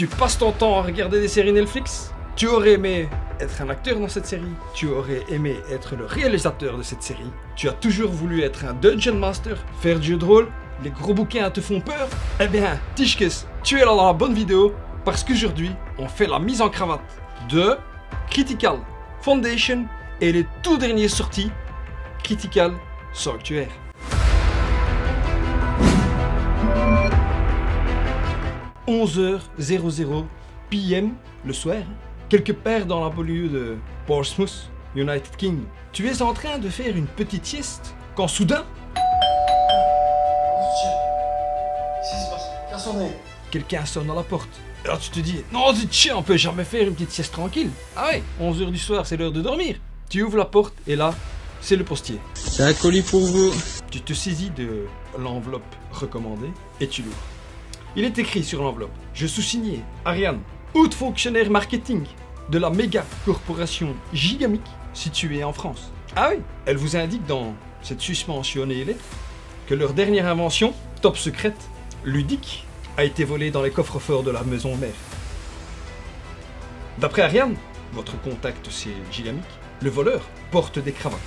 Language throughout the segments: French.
Tu passes ton temps à regarder des séries Netflix? Tu aurais aimé être un acteur dans cette série? Tu aurais aimé être le réalisateur de cette série? Tu as toujours voulu être un Dungeon Master? Faire du jeu de rôle? Les gros bouquins te font peur? Eh bien, Tischkes, tu es là dans la bonne vidéo parce qu'aujourd'hui, on fait la mise en cravate de Critical Foundation et les tout derniers sorties Critical Sanctuaire. « 11h00 PM le soir, quelque part dans la banlieue de Portsmouth, United Kingdom. Tu es en train de faire une petite sieste quand soudain... Quelqu'un sonne à la porte. Alors tu te dis, non, tiens, on peut jamais faire une petite sieste tranquille. Ah ouais, 11h du soir, c'est l'heure de dormir. Tu ouvres la porte et là, c'est le postier. C'est un colis pour vous. Tu te saisis de l'enveloppe recommandée et tu l'ouvres. Il est écrit sur l'enveloppe, je sous-signé Ariane, haute fonctionnaire marketing de la méga corporation Gigamic située en France. Ah oui, elle vous indique dans cette susmentionnée lettre que leur dernière invention, top secrète, ludique, a été volée dans les coffres-forts de la maison mère. D'après Ariane, votre contact c'est Gigamic, le voleur porte des cravates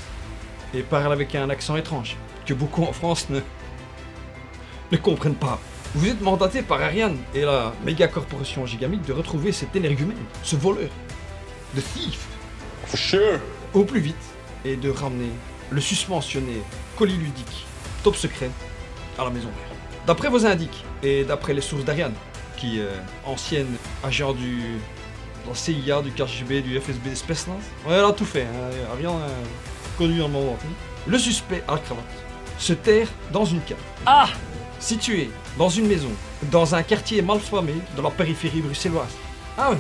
et parle avec un accent étrange que beaucoup en France ne comprennent pas. Vous êtes mandaté par Ariane et la méga corporation Gigamic de retrouver cet énergumène, ce voleur, de thief, For sure. au plus vite et de ramener le suspensionné colis ludique top secret à la maison mère. D'après vos indices et d'après les sources d'Ariane, qui est ancienne agent de la CIA, du KGB, du FSB des Spetsnaz, ouais, elle a tout fait, hein, Ariane a connu un moment. Le suspect à la cravate se terre dans une cave. Ah! Situé dans une maison, dans un quartier malfamé de la périphérie bruxelloise. Ah oui,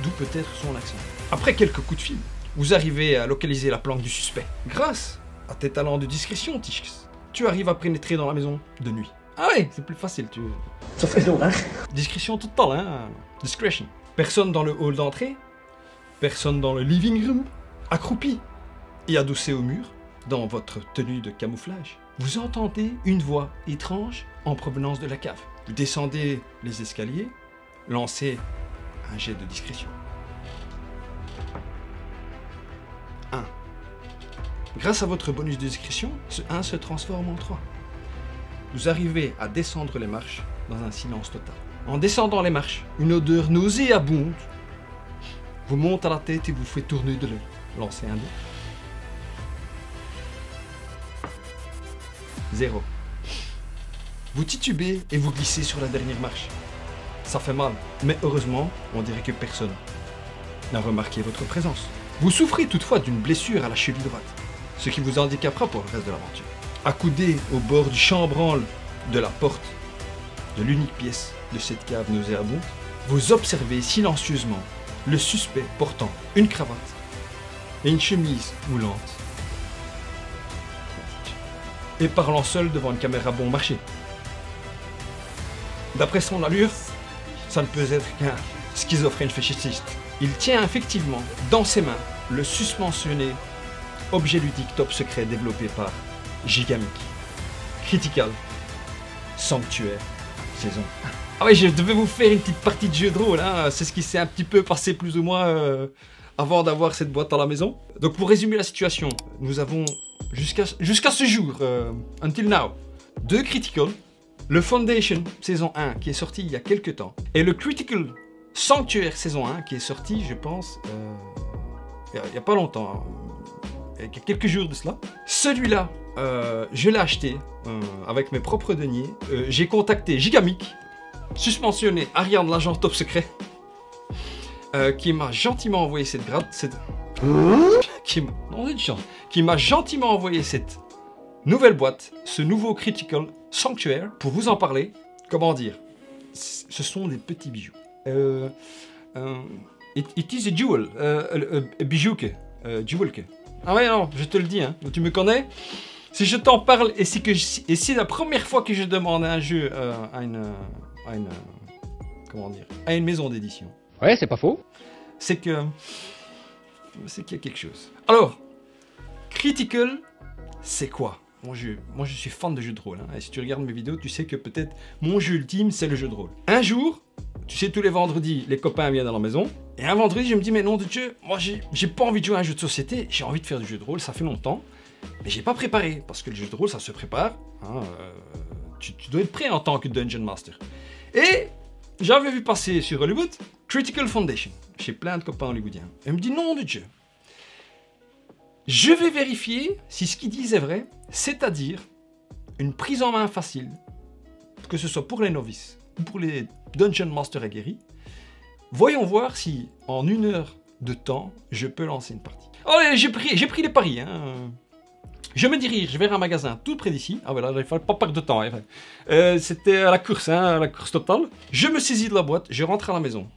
d'où peut-être son accent. Après quelques coups de fil, vous arrivez à localiser la planque du suspect. Grâce à tes talents de discrétion, Tischkes, tu arrives à pénétrer dans la maison de nuit. Ah ouais, c'est plus facile, tu... Ça fait long, hein? Discrétion totale, hein. Discretion. Personne dans le hall d'entrée, personne dans le living room, accroupi et adossé au mur, dans votre tenue de camouflage. Vous entendez une voix étrange en provenance de la cave. Vous descendez les escaliers, lancez un jet de discrétion. 1. Grâce à votre bonus de discrétion, ce 1 se transforme en 3. Vous arrivez à descendre les marches dans un silence total. En descendant les marches, une odeur nauséabonde vous monte à la tête et vous fait tourner de l'œil. Lancez un dé. 0. Vous titubez et vous glissez sur la dernière marche. Ça fait mal, mais heureusement, on dirait que personne n'a remarqué votre présence. Vous souffrez toutefois d'une blessure à la cheville droite, ce qui vous handicapera pour le reste de l'aventure. Accoudé au bord du chambranle de la porte de l'unique pièce de cette cave nauséabonde, vous observez silencieusement le suspect portant une cravate et une chemise moulante et parlant seul devant une caméra bon marché. D'après son allure, ça ne peut être qu'un schizophrène fétichiste. Il tient effectivement dans ses mains le suspensionné objet ludique top secret développé par Gigamic. Critical Sanctuaire saison 1. Ah ouais, je devais vous faire une petite partie de jeu de rôle, hein. C'est ce qui s'est un petit peu passé plus ou moins avant d'avoir cette boîte à la maison. Donc pour résumer la situation, nous avons jusqu'à ce jour, until now, 2 Critical, le Foundation saison 1 qui est sorti il y a quelques temps, et le Critical Sanctuaire saison 1 qui est sorti, je pense, il n'y a pas longtemps, il y a quelques jours de cela. Celui-là, je l'ai acheté avec mes propres deniers. J'ai contacté Gigamic, suspensionné Ariane, l'agent top secret, qui m'a gentiment envoyé qui m'a gentiment envoyé cette nouvelle boîte, ce nouveau Critical Sanctuaire, pour vous en parler. Comment dire, ce sont des petits bijoux. It is a jewel, a bijouke, jewelke. Ah ouais, non, je te le dis, hein, tu me connais. Si je t'en parle et c'est la première fois que je demande un jeu à une maison d'édition. Ouais, c'est pas faux. C'est qu'il y a quelque chose. Alors, Critical, c'est quoi mon jeu? Moi, je suis fan de jeux de rôle. Hein, et si tu regardes mes vidéos, tu sais que peut-être mon jeu ultime, c'est le jeu de rôle. Un jour, Tu sais, tous les vendredis, les copains viennent à la maison. Et un vendredi, je me dis, mais nom de Dieu, moi, j'ai pas envie de jouer à un jeu de société. J'ai envie de faire du jeu de rôle, ça fait longtemps. Mais j'ai pas préparé, parce que le jeu de rôle, ça se prépare. Hein, tu dois être prêt en tant que Dungeon Master. Et j'avais vu passer sur Hollywood Critical Foundation, chez plein de copains hollywoodiens. Et il me dit, non de Dieu, je vais vérifier si ce qu'ils disent est vrai, c'est-à-dire une prise en main facile, que ce soit pour les novices ou pour les Dungeon Masters aguerris. Voyons voir si, en 1 heure de temps, je peux lancer une partie. Allez, j'ai pris les paris, hein. Je me dirige vers un magasin tout près d'ici. Ah voilà, il ne fallait pas perdre de temps. Hein. C'était à la course, hein, la course totale. Je me saisis de la boîte, je rentre à la maison.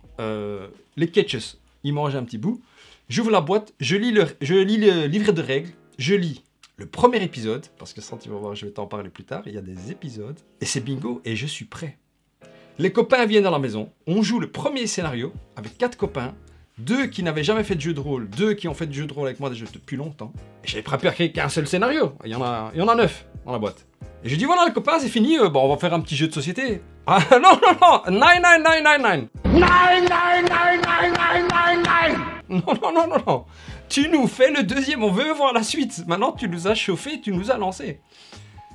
Les Ketches, ils mangent un petit bout. J'ouvre la boîte, je lis le livret de règles, je lis le premier épisode, parce que ça, tu vas voir, je vais t'en parler plus tard. Il y a des épisodes, et c'est bingo, et je suis prêt. Les copains viennent à la maison, on joue le premier scénario avec 4 copains. 2 qui n'avaient jamais fait de jeu de rôle, 2 qui ont fait de jeu de rôle avec moi déjà depuis longtemps. Et j'avais préparé qu'un seul scénario. Il y en a 9 dans la boîte. Et je dis voilà les copains, c'est fini, bon, on va faire un petit jeu de société. Ah non, 9999. Non. Tu nous fais le deuxième, on veut voir la suite. Maintenant tu nous as chauffé, tu nous as lancé.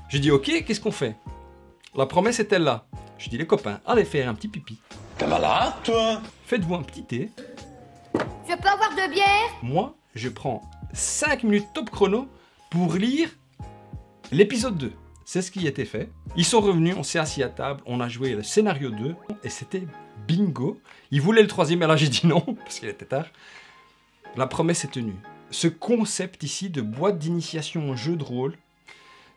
Je dis ok, qu'est-ce qu'on fait? La promesse est elle là. Je dis les copains, allez faire un petit pipi. T'es malade, toi? Faites-vous un petit thé. Je peux avoir de bière? Moi, je prends 5 minutes top chrono pour lire l'épisode 2. C'est ce qui était fait. Ils sont revenus, on s'est assis à table, on a joué le scénario 2 et c'était bingo. Ils voulaient le 3e et là j'ai dit non parce qu'il était tard. La promesse est tenue. Ce concept ici de boîte d'initiation au jeu de rôle,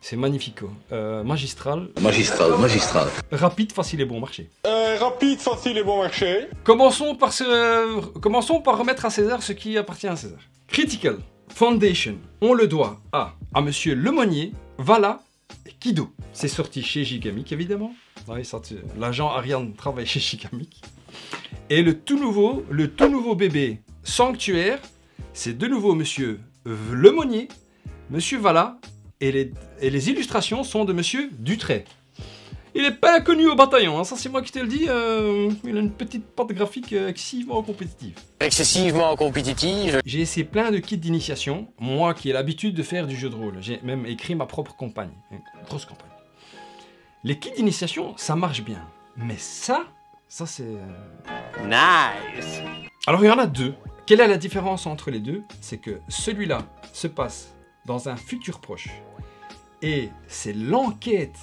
c'est magnifico. Magistral. Rapide, facile et bon marché. Rapide, facile et bon marché. Commençons par remettre à César ce qui appartient à César. Critical Foundation, on le doit à Monsieur Lemonnier, Vala et Kido. C'est sorti chez Gigamic évidemment. Oui, l'agent Ariane travaille chez Gigamic. Et le tout nouveau bébé Sanctuaire, c'est de nouveau Monsieur Lemonnier, Monsieur Vala et les illustrations sont de Monsieur Dutray. Il n'est pas inconnu au bataillon, hein. Ça c'est moi qui te le dis, il a une petite patte graphique excessivement compétitive. J'ai essayé plein de kits d'initiation, moi qui ai l'habitude de faire du jeu de rôle. J'ai même écrit ma propre campagne, une grosse campagne. Les kits d'initiation, ça marche bien, mais ça c'est... Nice. Alors il y en a 2. Quelle est la différence entre les deux? C'est que celui-là se passe dans un futur proche. Et c'est l'enquête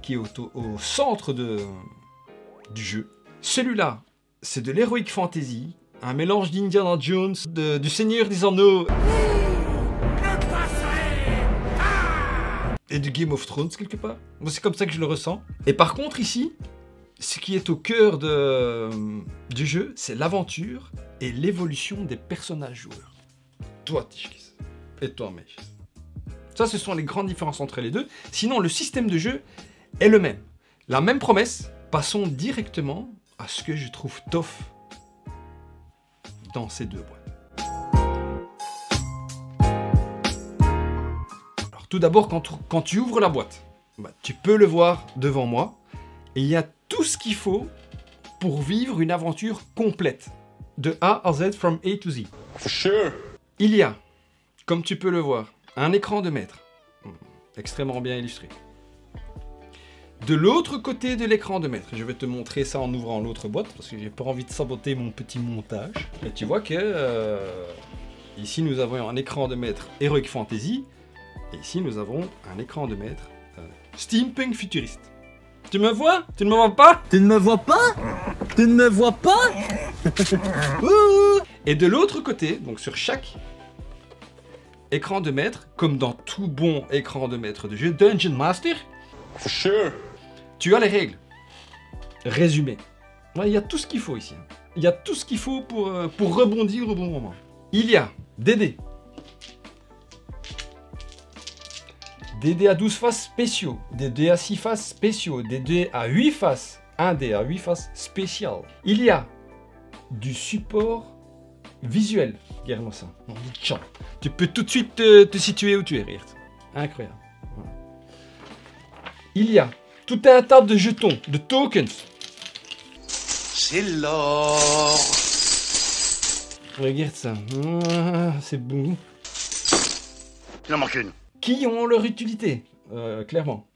qui est au centre du jeu. Celui-là, c'est de l'heroic fantasy, un mélange d'Indiana Jones, du Seigneur des Anneaux et de Game of Thrones quelque part. Moi, c'est comme ça que je le ressens. Et par contre ici, ce qui est au cœur du jeu, c'est l'aventure et l'évolution des personnages joueurs. Toi, Tishkis, et toi, Mesh. Ça, ce sont les grandes différences entre les deux. Sinon, le système de jeu est le même. La même promesse. Passons directement à ce que je trouve tough dans ces 2 boîtes. Alors, tout d'abord, quand tu ouvres la boîte, tu peux le voir devant moi. Et il y a tout ce qu'il faut pour vivre une aventure complète. De A à Z, from A to Z. For sure. Il y a, comme tu peux le voir, un écran de maître, extrêmement bien illustré. De l'autre côté de l'écran de maître, je vais te montrer ça en ouvrant l'autre boîte, parce que j'ai pas envie de saboter mon petit montage. Et tu vois que, ici nous avons un écran de maître Heroic Fantasy, et ici nous avons un écran de maître Steampunk Futuriste. Tu me vois? Tu ne me vois pas? Tu ne me vois pas? Tu ne me vois pas? Et de l'autre côté, donc sur chaque écran de maître, comme dans tout bon écran de maître de jeu, Dungeon Master, For sure. tu as les règles. Résumé. Il y a tout ce qu'il faut ici. Il y a tout ce qu'il faut pour rebondir au bon moment. Il y a des dés. Des dés à 12 faces spéciaux. Des dés à 6 faces spéciaux. Des dés à 8 faces. Un dé à 8 faces spécial. Il y a du support visuel. Regarde-moi ça. Tu peux tout de suite te situer où tu es, regarde. Incroyable. Voilà. Il y a tout un tas de jetons, de tokens. C'est l'or. Regarde ça. C'est bon. Il en manque une. Qui ont leur utilité, clairement.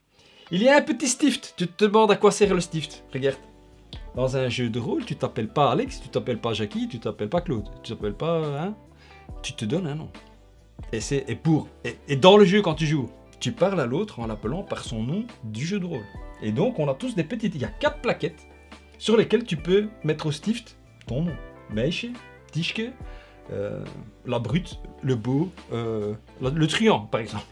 Il y a un petit stift. Tu te demandes à quoi sert le stift. Regarde. Dans un jeu de rôle, tu t'appelles pas Alex, tu t'appelles pas Jackie, tu t'appelles pas Claude, tu t'appelles pas... Hein, tu te donnes un nom. Et dans le jeu, quand tu joues, tu parles à l'autre en l'appelant par son nom du jeu de rôle. Et donc, on a tous des petites... Il y a 4 plaquettes sur lesquelles tu peux mettre au stift ton nom. Meisje, Tischke, la brute, le beau, le truand, par exemple.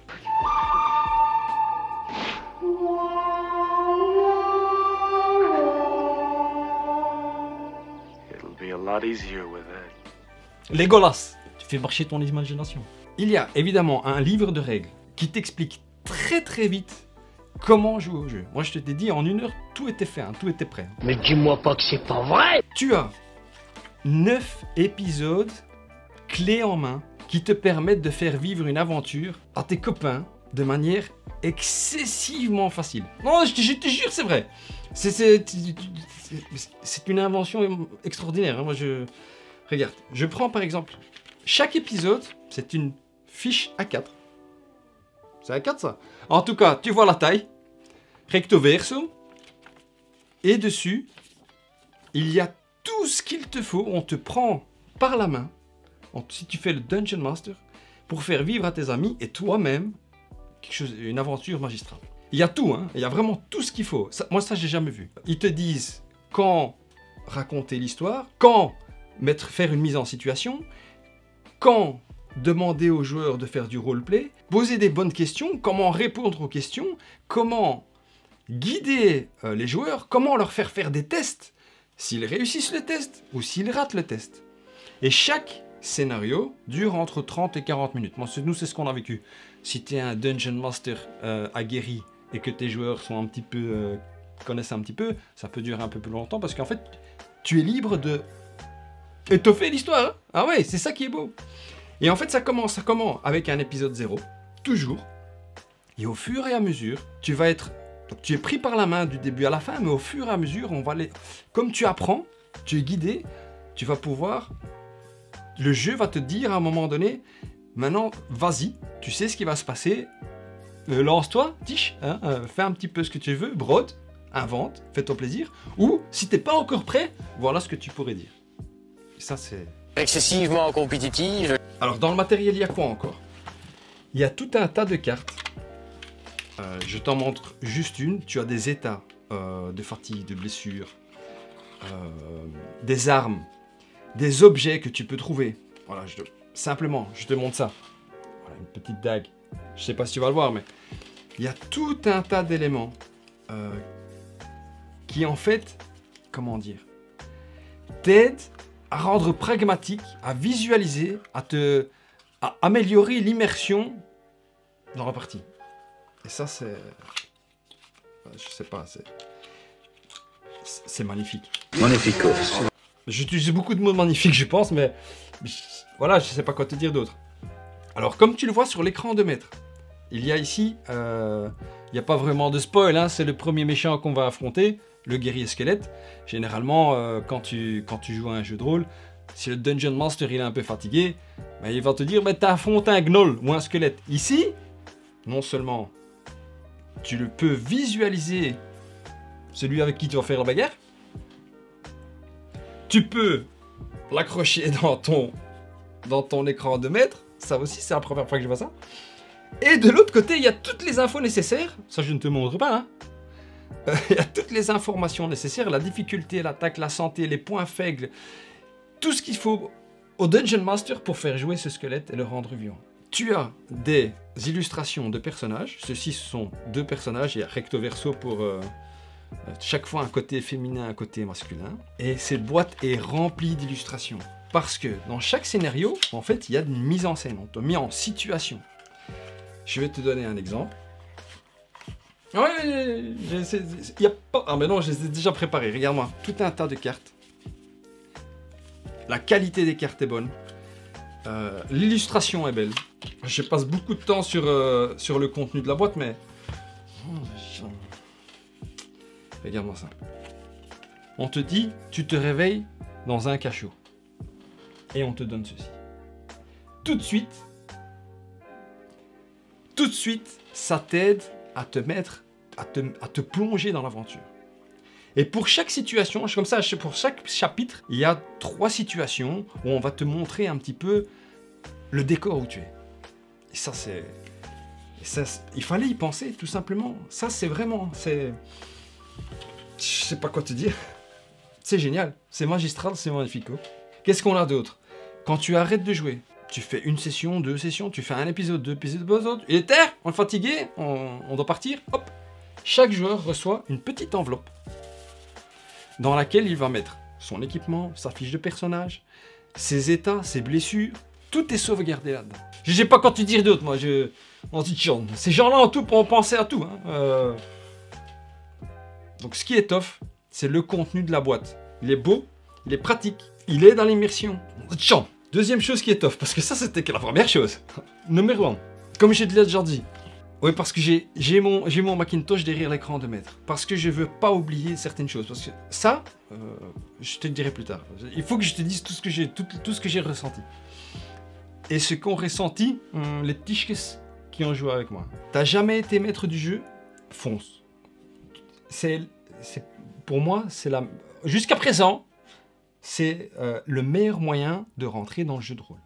Legolas, tu fais marcher ton imagination. Il y a évidemment un livre de règles qui t'explique très très vite comment jouer au jeu. Moi je t'ai dit en 1 heure, tout était fait, hein, tout était prêt. Mais dis-moi pas que c'est pas vrai. Tu as 9 épisodes clés en main qui te permettent de faire vivre une aventure à tes copains de manière excessivement facile. Non, je te jure, c'est vrai. C'est une invention extraordinaire. Hein. Moi, regarde, je prends par exemple, chaque épisode, c'est une fiche A4. C'est A4 ça. En tout cas, tu vois la taille, recto verso, et dessus, il y a tout ce qu'il te faut. On te prend par la main, si tu fais le Dungeon Master, pour faire vivre à tes amis et toi-même une aventure magistrale. Il y a tout, hein. Il y a vraiment tout ce qu'il faut. Ça, moi, ça, j'ai jamais vu. Ils te disent quand raconter l'histoire, quand faire une mise en situation, quand demander aux joueurs de faire du roleplay, poser des bonnes questions, comment répondre aux questions, comment guider les joueurs, comment leur faire des tests, s'ils réussissent le test ou s'ils ratent le test. Et chaque scénario dure entre 30 et 40 minutes. Moi, nous, c'est ce qu'on a vécu. Si tu es un Dungeon Master aguerri et que tes joueurs sont un petit peu, connaissent un petit peu, ça peut durer un peu plus longtemps parce qu'en fait, tu es libre de étoffer l'histoire. Hein. Ah ouais, c'est ça qui est beau. Et en fait, ça commence avec un épisode 0, toujours. Et au fur et à mesure, tu vas être... Donc, tu es pris par la main du début à la fin, mais au fur et à mesure, on va les... Comme tu apprends, tu es guidé, tu vas pouvoir... Le jeu va te dire à un moment donné, maintenant, vas-y, tu sais ce qui va se passer, lance-toi, tiche, hein, fais un petit peu ce que tu veux, brode, invente, fais-toi plaisir, ou si t'es pas encore prêt, voilà ce que tu pourrais dire. Et ça, c'est... Excessivement compétitif. Alors, dans le matériel, il y a quoi encore? Il y a tout un tas de cartes. Je t'en montre juste une. Tu as des états de fatigue, de blessure, des armes, des objets que tu peux trouver. Voilà, simplement, je te montre ça. Voilà, une petite dague. Je sais pas si tu vas le voir, mais il y a tout un tas d'éléments qui, en fait, comment dire, t'aident à rendre pragmatique, à visualiser, à améliorer l'immersion dans la partie. Et ça, c'est... Je sais pas, c'est magnifique. Magnifique. J'utilise beaucoup de mots magnifiques, je pense, mais voilà, je sais pas quoi te dire d'autre. Alors, comme tu le vois sur l'écran de maître, il y a ici, il n'y a pas vraiment de spoil, hein, c'est le premier méchant qu'on va affronter, le guerrier squelette. Généralement, quand tu joues à un jeu de rôle, si le Dungeon Master il est un peu fatigué, ben, il va te dire, t'as affronté un gnoll ou un squelette. Ici, non seulement tu le peux visualiser celui avec qui tu vas faire la bagarre, tu peux l'accrocher dans ton écran de maître, ça aussi c'est la première fois que je vois ça. Et de l'autre côté, il y a toutes les infos nécessaires, ça je ne te montre pas, hein. Il y a toutes les informations nécessaires, la difficulté, l'attaque, la santé, les points faibles, tout ce qu'il faut au Dungeon Master pour faire jouer ce squelette et le rendre vivant. Tu as des illustrations de personnages, ceux-ci sont 2 personnages, il y a recto verso pour chaque fois un côté féminin, un côté masculin, et cette boîte est remplie d'illustrations. Parce que dans chaque scénario, en fait, il y a une mise en scène, on te met en situation. Je vais te donner un exemple. Ouais, il y a pas... Ah mais non, je les ai déjà préparés, regarde-moi, tout un tas de cartes. La qualité des cartes est bonne. L'illustration est belle. Je passe beaucoup de temps sur le contenu de la boîte, mais... Regarde-moi ça. On te dit, tu te réveilles dans un cachot. Et on te donne ceci. Tout de suite, ça t'aide à te mettre, à te plonger dans l'aventure. Et pour chaque situation, comme ça, pour chaque chapitre, il y a 3 situations où on va te montrer un petit peu le décor où tu es. Et ça, il fallait y penser, tout simplement. Ça, c'est vraiment, je sais pas quoi te dire. C'est génial, c'est magistral, c'est magnifique. Qu'est-ce qu'on a d'autre? Quand tu arrêtes de jouer, tu fais 1 session, 2 sessions, tu fais un épisode, 2 épisodes, il est terre, on est fatigué, on doit partir, hop. Chaque joueur reçoit une petite enveloppe dans laquelle il va mettre son équipement, sa fiche de personnage, ses états, ses blessures, tout est sauvegardé là-dedans. Je sais pas quoi te dire d'autre, moi, on dit ces gens-là ont tout pour penser à tout. Hein. Donc ce qui est tough, c'est le contenu de la boîte. Il est beau, il est pratique, il est dans l'immersion. Deuxième chose qui est tough, parce que ça c'était que la première chose. Numéro 1, comme j'ai déjà dit, oui, parce que j'ai mon Macintosh derrière l'écran de maître. Parce que je veux pas oublier certaines choses. Parce que ça, je te le dirai plus tard. Il faut que je te dise tout ce que j'ai ressenti. Et ce qu'ont ressenti les tichkes qui ont joué avec moi. T'as jamais été maître du jeu? Fonce. Pour moi, jusqu'à présent, c'est le meilleur moyen de rentrer dans le jeu de rôle.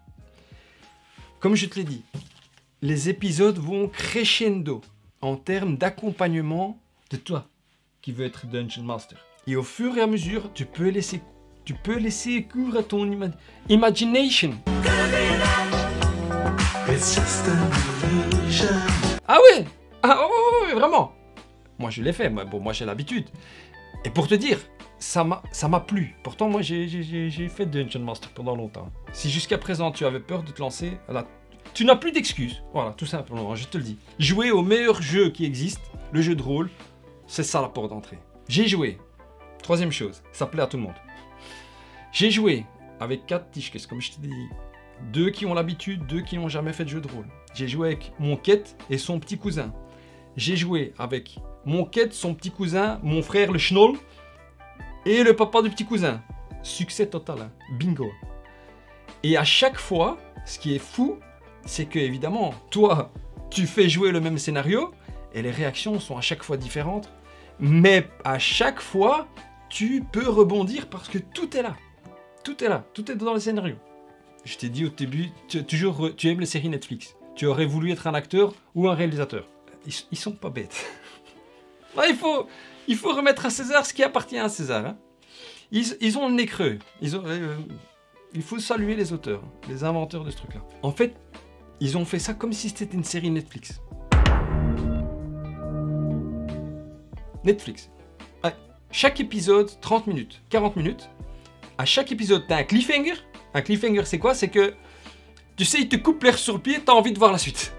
Comme je te l'ai dit, les épisodes vont crescendo en termes d'accompagnement de toi qui veux être Dungeon Master. Et au fur et à mesure, tu peux laisser cours à ton imagination. Ah oui! Ah oui, vraiment! Moi je l'ai fait, moi j'ai l'habitude. Et pour te dire, ça m'a plu. Pourtant moi j'ai fait Dungeon Master pendant longtemps. Si jusqu'à présent tu avais peur de te lancer, tu n'as plus d'excuses. Voilà, tout simplement, je te le dis. Jouer au meilleur jeu qui existe, le jeu de rôle, c'est ça la porte d'entrée. J'ai joué. 3e chose, ça plaît à tout le monde. J'ai joué avec 4 tichkes, comme je t'ai dit. 2 qui ont l'habitude, 2 qui n'ont jamais fait de jeu de rôle. J'ai joué avec mon quête et son petit cousin. J'ai joué avec mon quête, son petit cousin, mon frère le schnoll et le papa du petit cousin. Succès total, hein. Bingo. Et à chaque fois, ce qui est fou, c'est que évidemment, toi, tu fais jouer le même scénario et les réactions sont à chaque fois différentes. Mais à chaque fois, tu peux rebondir parce que tout est là. Tout est là, tout est dans le scénario. Je t'ai dit au début, tu aimes les séries Netflix. Tu aurais voulu être un acteur ou un réalisateur. Ils sont pas bêtes. Là, il faut remettre à César ce qui appartient à César. Hein. Ils ont le nez creux. Il faut saluer les auteurs, les inventeurs de ce truc-là. En fait, ils ont fait ça comme si c'était une série Netflix. Netflix. Ouais. Chaque épisode, 30 minutes, 40 minutes. À chaque épisode, t'as un cliffhanger. Un cliffhanger, c'est quoi? C'est que, tu sais, il te coupe l'air sur le pied, t'as envie de voir la suite.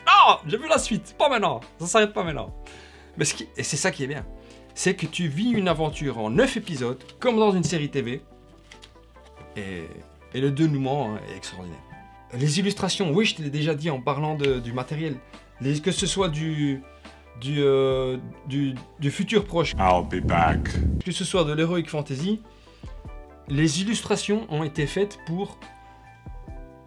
Ah, j'ai vu la suite, pas maintenant. Ça s'arrête pas maintenant. Mais et c'est ça qui est bien. C'est que tu vis une aventure en 9 épisodes, comme dans une série TV. Et le dénouement est extraordinaire. Les illustrations, oui, je te l'ai déjà dit en parlant du matériel. Que ce soit du futur proche, I'll be back. que ce soit de l'Heroic Fantasy, les illustrations ont été faites pour...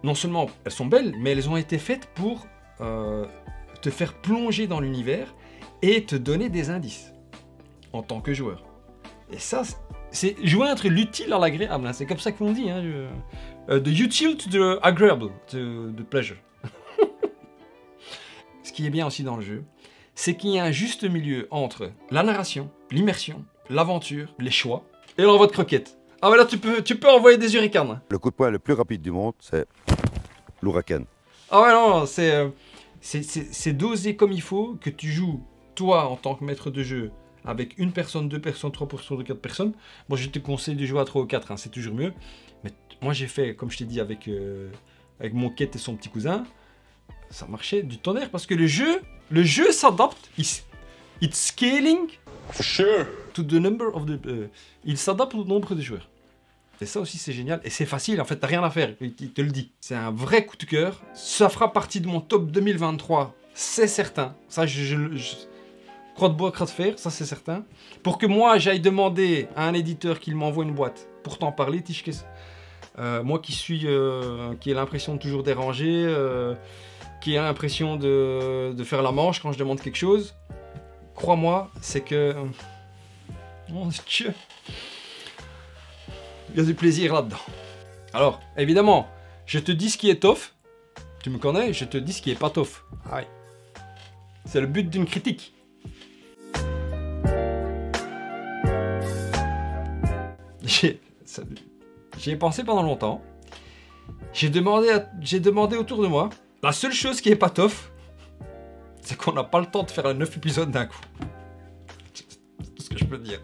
Non seulement elles sont belles, mais elles ont été faites pour te faire plonger dans l'univers et te donner des indices en tant que joueur. Et ça, c'est joindre l'utile à l'agréable. Hein. C'est comme ça qu'on dit. Hein, the utile to the agreeable, to the pleasure. Ce qui est bien aussi dans le jeu, c'est qu'il y a un juste milieu entre la narration, l'immersion, l'aventure, les choix et l'envoi de croquettes. Ah mais là tu peux envoyer des hurricanes. Le coup de poing le plus rapide du monde, c'est l'ouragan. Ah ouais non, c'est dosé comme il faut, que tu joues toi en tant que maître de jeu avec 1 personne, 2 personnes, 3 personnes, 4 personnes. Moi je te conseille de jouer à 3 ou 4, hein, c'est toujours mieux. Mais moi j'ai fait, comme je t'ai dit, avec mon quête et son petit cousin. Ça marchait du tonnerre parce que le jeu s'adapte. It's scaling For sure. to the number of the... il s'adapte au nombre de joueurs. Et ça aussi c'est génial. Et c'est facile, en fait, t'as rien à faire. Il te le dit. C'est un vrai coup de cœur. Ça fera partie de mon top 2023. C'est certain. Ça, Croix de bois, croix de fer, ça c'est certain. Pour que moi j'aille demander à un éditeur qu'il m'envoie une boîte pour t'en parler, Tichkes. Moi qui ai l'impression de toujours déranger, qui a l'impression de faire la manche quand je demande quelque chose, crois-moi, c'est que... Mon Dieu, il y a du plaisir là-dedans. Alors, évidemment, je te dis ce qui est tof. Tu me connais, je te dis ce qui est pas tof. Ah oui. C'est le but d'une critique. J'y ai pensé pendant longtemps. J'ai demandé autour de moi. La seule chose qui est pas tof, c'est qu'on n'a pas le temps de faire les 9 épisodes d'un coup. C'est tout ce que je peux dire.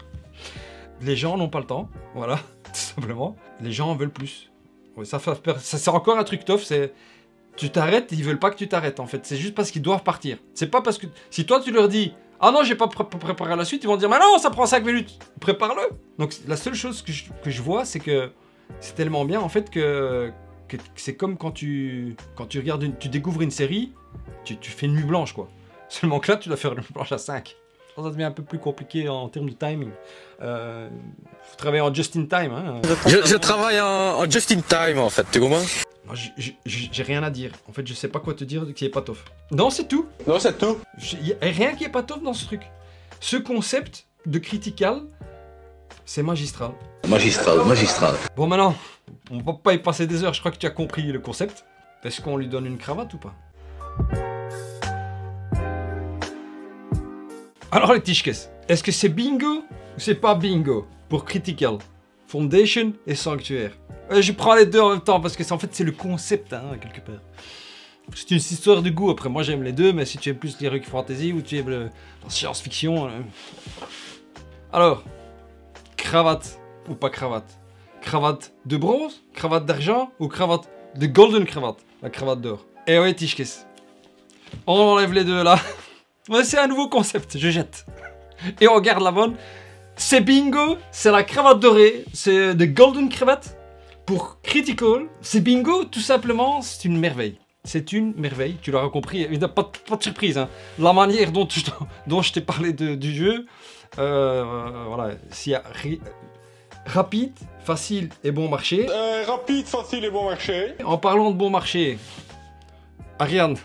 Les gens n'ont pas le temps, voilà, tout simplement. Les gens en veulent plus. Ouais, ça c'est encore un truc tof, c'est... Tu t'arrêtes, ils veulent pas que tu t'arrêtes en fait. C'est juste parce qu'ils doivent partir. C'est pas parce que... Si toi tu leur dis... Ah non, j'ai pas préparé la suite, ils vont dire mais non, ça prend 5 minutes. Prépare-le. Donc la seule chose que je vois, c'est que c'est tellement bien en fait que c'est comme quand tu regardes, tu découvres une série, tu fais une nuit blanche quoi. Seulement que là, tu dois faire une nuit blanche à 5. Ça devient un peu plus compliqué en termes de timing. Faut travailler en just in time. Hein. Je travaille en just in time en fait, tu comprends? Moi, j'ai rien à dire. En fait, je sais pas quoi te dire qui est pas tof. Non, c'est tout. Non, c'est tout. Il y a rien qui est pas tof dans ce truc. Ce concept de critical, c'est magistral. Magistral. Bon, maintenant, on va pas y passer des heures. Je crois que tu as compris le concept. Est-ce qu'on lui donne une cravate ou pas? Alors les Tichkes, est-ce que c'est bingo ou c'est pas bingo pour critical, foundation et sanctuaire? Je prends les deux en même temps parce que en fait c'est le concept hein, quelque part. C'est une histoire de goût. Après moi j'aime les deux, mais si tu aimes plus l'heroic fantasy ou tu aimes la science-fiction. Alors, cravate ou pas cravate? Cravate de bronze, cravate d'argent ou cravate de golden cravate, la cravate d'or? Et ouais Tichkes, on enlève les deux là. Ouais, c'est un nouveau concept, je jette. Et on garde la bonne. C'est bingo, c'est la cravate dorée, c'est de golden cravate. Pour critical, c'est bingo, tout simplement, c'est une merveille. C'est une merveille, tu l'auras compris, évidemment, pas de surprise. Hein. La manière dont je t'ai parlé du jeu, voilà, s'il y a rapide, facile et bon marché. Rapide, facile et bon marché. En parlant de bon marché, Ariane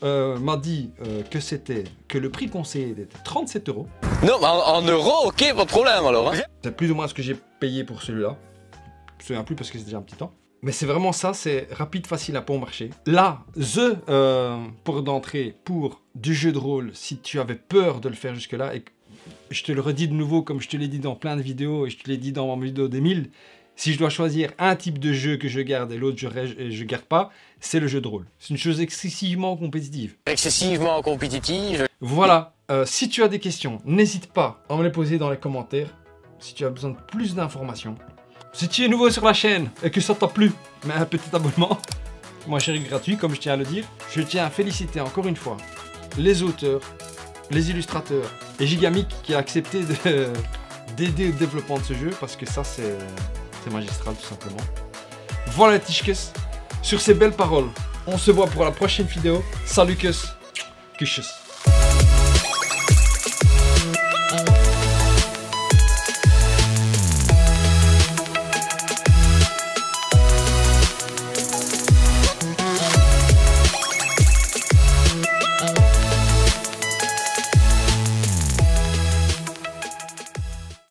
m'a dit que le prix conseillé était 37 €. Non, mais en euros, ok, pas de problème alors. Hein. C'est plus ou moins ce que j'ai payé pour celui-là. Je me souviens plus parce que c'est déjà un petit temps. Mais c'est vraiment ça, c'est rapide, facile à bon marché. Là, port d'entrée pour du jeu de rôle, si tu avais peur de le faire jusque-là, et je te le redis de nouveau, comme je te l'ai dit dans plein de vidéos, et je te l'ai dit dans ma vidéo des 1000, si je dois choisir un type de jeu que je garde et l'autre je garde pas, c'est le jeu de rôle. C'est une chose excessivement compétitive. Excessivement compétitive. Voilà, si tu as des questions, n'hésite pas à me les poser dans les commentaires. Si tu as besoin de plus d'informations. Si tu es nouveau sur la chaîne et que ça t'a plu, mets un petit abonnement. Moi, chéri, gratuit, comme je tiens à le dire. Je tiens à féliciter encore une fois les auteurs, les illustrateurs et Gigamic qui a accepté d'aider au développement de ce jeu parce que ça, c'est magistral tout simplement. Voilà les Tichkes. Sur ces belles paroles, on se voit pour la prochaine vidéo. Salut Kus. Kushes.